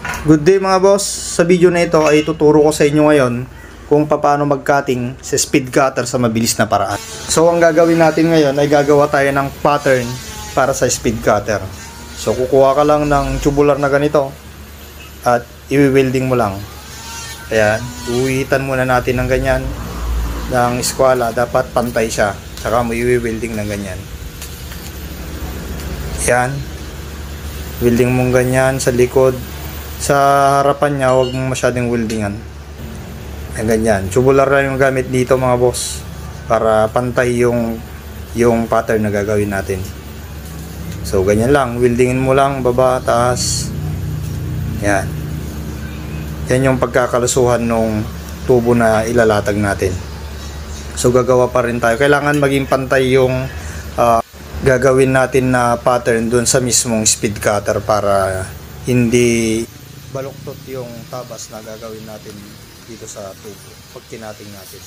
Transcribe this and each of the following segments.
Good day mga boss. Sa video na ito ay tuturo ko sa inyo ngayon kung paano mag-cutting sa speed cutter sa mabilis na paraan. So ang gagawin natin ngayon ay gagawa tayo ng pattern para sa speed cutter. So kukuha ka lang ng tubular na ganito at i-welding mo lang. Ayan, uwitan muna natin ng ganyan ng eskwala, dapat pantay siya. Saka mo i-welding ng ganyan. Ayan, welding mong ganyan sa likod. Sa harapan niya, huwag mong masyadong weldingan. Ayan, ganyan. Tubular lang yung gamit dito mga boss para pantay yung pattern na gagawin natin. So ganyan lang, weldingin mo lang baba, taas. Yan. Yan yung pagkakalusuhan ng tubo na ilalatag natin. So gagawa pa rin tayo. Kailangan maging pantay yung gagawin natin na pattern dun sa mismong speed cutter para hindi baluktot yung tabas na gagawin natin dito sa tubo pag kinating natin.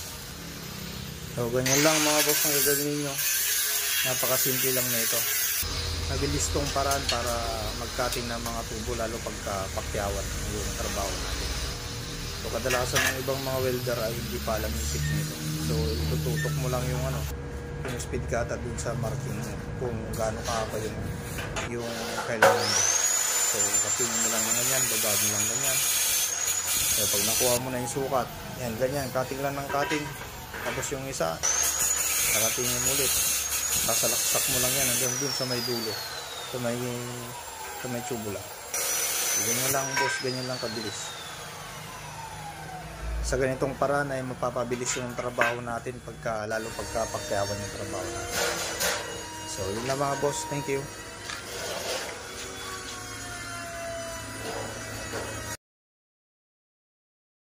So ganyan lang mga boss ang gagawin nyo. Napakasimple lang na ito. Mabilis tong paraan para mag-cutting ng mga tubo, lalo pagka pakyawan yung trabaho natin. So kadalasan ng ibang mga welder ay hindi pa alam yung tip nito. So itututok mo lang yung yung speed cutter dun sa marking kung gaano kahaba yung kailangan mo. So kapin mo lang ganyan, baba mo lang ganyan. So pag nakuha mo na yung sukat, yan ganyan, cutting lang ng cutting. Tapos yung isa, nakatingin ulit. Sasalaksak mo lang yan hanggang dun sa may dulo, sa may tubular. So, ganyan lang boss, ganyan lang kabilis. Sa ganitong paraan ay mapapabilis yung trabaho natin lalo pagka pakyawan yung trabaho natin. So yun lang mga boss, thank you.